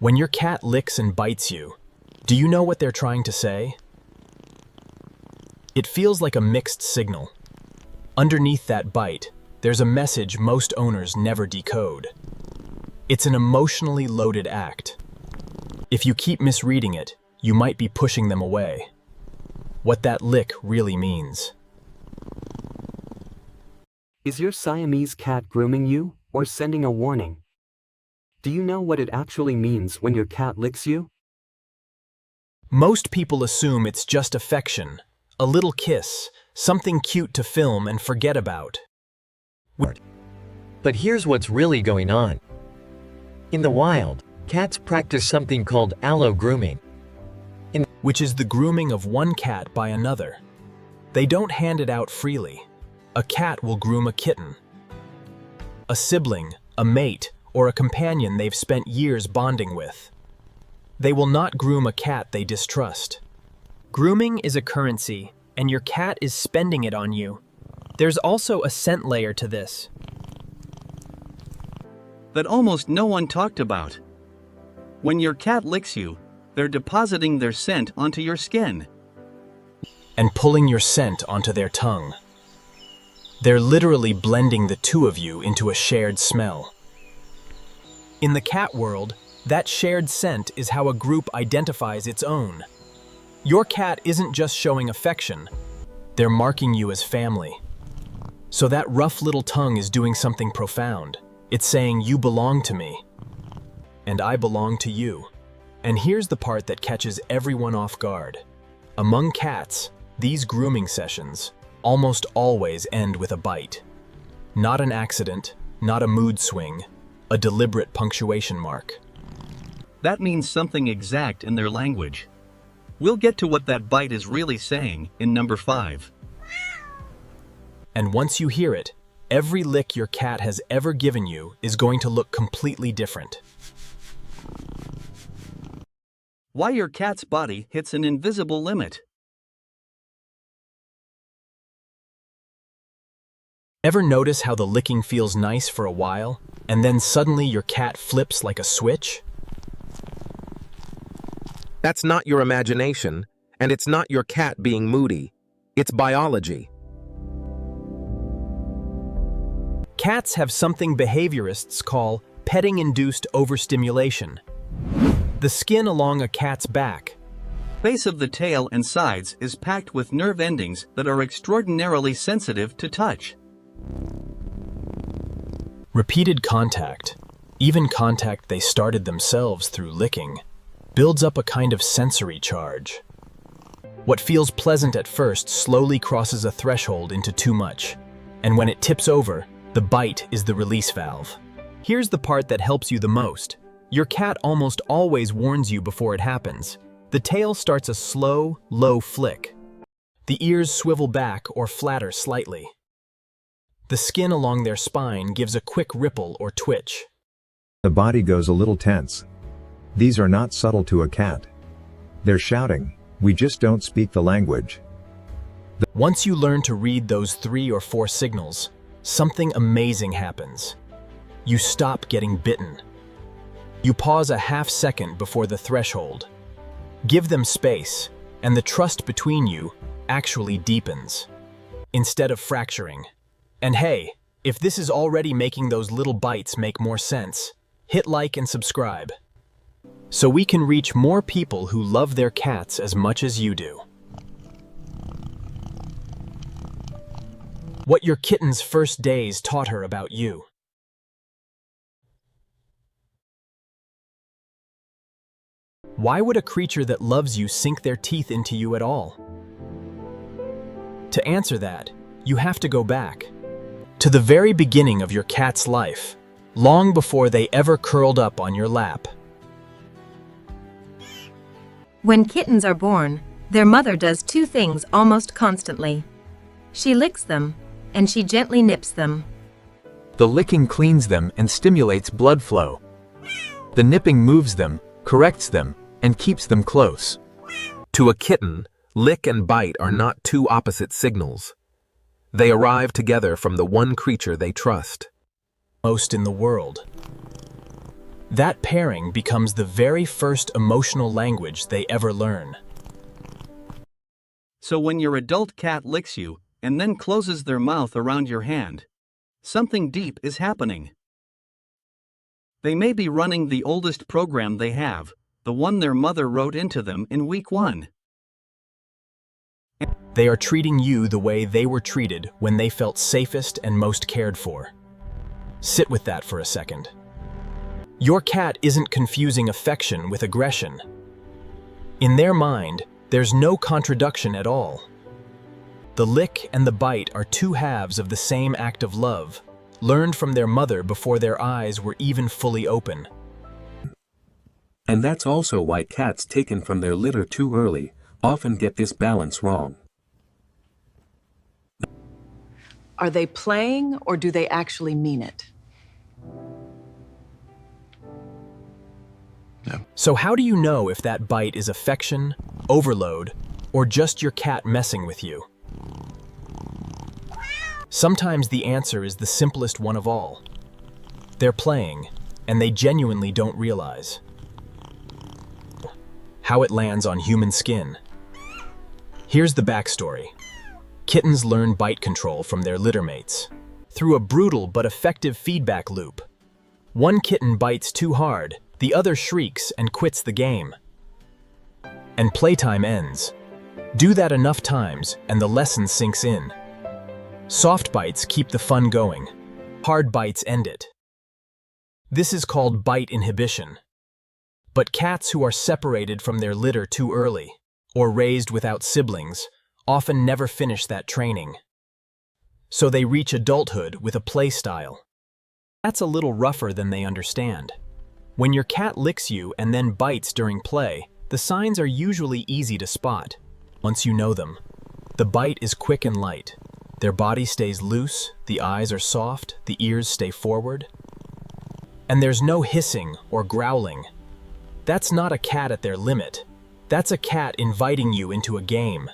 When your cat licks and bites you, do you know what they're trying to say? It feels like a mixed signal. Underneath that bite, there's a message most owners never decode. It's an emotionally loaded act. If you keep misreading it, you might be pushing them away. What that lick really means. Is your Siamese cat grooming you or sending a warning? Do you know what it actually means when your cat licks you? Most people assume it's just affection, a little kiss, something cute to film and forget about. But here's what's really going on. In the wild, cats practice something called allo-grooming, Which is the grooming of one cat by another. They don't hand it out freely. A cat will groom a kitten. A sibling, a mate, or a companion they've spent years bonding with. They will not groom a cat they distrust. Grooming is a currency, and your cat is spending it on you. There's also a scent layer to this. That almost no one talked about. When your cat licks you, they're depositing their scent onto your skin. And pulling your scent onto their tongue. They're literally blending the two of you into a shared smell. In the cat world, that shared scent is how a group identifies its own. Your cat isn't just showing affection, they're marking you as family. So that rough little tongue is doing something profound. It's saying you belong to me, and I belong to you. And here's the part that catches everyone off guard. Among cats, these grooming sessions almost always end with a bite. Not an accident, not a mood swing, a deliberate punctuation mark. That means something exact in their language. We'll get to what that bite is really saying in number 5. And once you hear it, every lick your cat has ever given you is going to look completely different. Why your cat's body hits an invisible limit. Ever notice how the licking feels nice for a while, and then suddenly your cat flips like a switch? That's not your imagination, and it's not your cat being moody. It's biology. Cats have something behaviorists call petting-induced overstimulation. The skin along a cat's back, Base of the tail and sides is packed with nerve endings that are extraordinarily sensitive to touch. repeated contact, even contact they started themselves through licking, builds up a kind of sensory charge. What feels pleasant at first slowly crosses a threshold into too much, and when it tips over, the bite is the release valve. Here's the part that helps you the most. Your cat almost always warns you before it happens. The tail starts a slow, low flick. The ears swivel back or flatter slightly. The skin along their spine gives a quick ripple or twitch. The body goes a little tense. These are not subtle to a cat. They're shouting, "We just don't speak the language." Once you learn to read those 3 or 4 signals, something amazing happens. You stop getting bitten. You pause a half second before the threshold. Give them space, and the trust between you actually deepens, instead of fracturing. And hey, if this is already making those little bites make more sense, hit like and subscribe, so we can reach more people who love their cats as much as you do. What your kitten's first days taught her about you. Why would a creature that loves you sink their teeth into you at all? To answer that, you have to go back to the very beginning of your cat's life, long before they ever curled up on your lap. When kittens are born, their mother does 2 things almost constantly. She licks them, and she gently nips them. The licking cleans them and stimulates blood flow. The nipping moves them, corrects them, and keeps them close. To a kitten, lick and bite are not 2 opposite signals. They arrive together from the one creature they trust. Most in the world. That pairing becomes the very first emotional language they ever learn. So when your adult cat licks you and then closes their mouth around your hand, something deep is happening. They may be running the oldest program they have, the one their mother wrote into them in week 1. They are treating you the way they were treated when they felt safest and most cared for. Sit with that for a second. Your cat isn't confusing affection with aggression. In their mind, there's no contradiction at all. The lick and the bite are two halves of the same act of love, learned from their mother before their eyes were even fully open. And that's also why cats taken from their litter too early often get this balance wrong. Are they playing or do they actually mean it? So how do you know if that bite is affection, overload, or just your cat messing with you? Sometimes the answer is the simplest one of all. They're playing, and they genuinely don't realize. How it lands on human skin. Here's the backstory. Kittens learn bite control from their littermates through a brutal but effective feedback loop. One kitten bites too hard, the other shrieks and quits the game. And playtime ends. Do that enough times and the lesson sinks in. Soft bites keep the fun going. Hard bites end it. This is called bite inhibition. But cats who are separated from their litter too early, or raised without siblings, often never finish that training. So they reach adulthood with a play style that's a little rougher than they understand. When your cat licks you and then bites during play, the signs are usually easy to spot. Once you know them, the bite is quick and light. Their body stays loose, the eyes are soft, the ears stay forward. And there's no hissing or growling. That's not a cat at their limit. That's a cat inviting you into a game.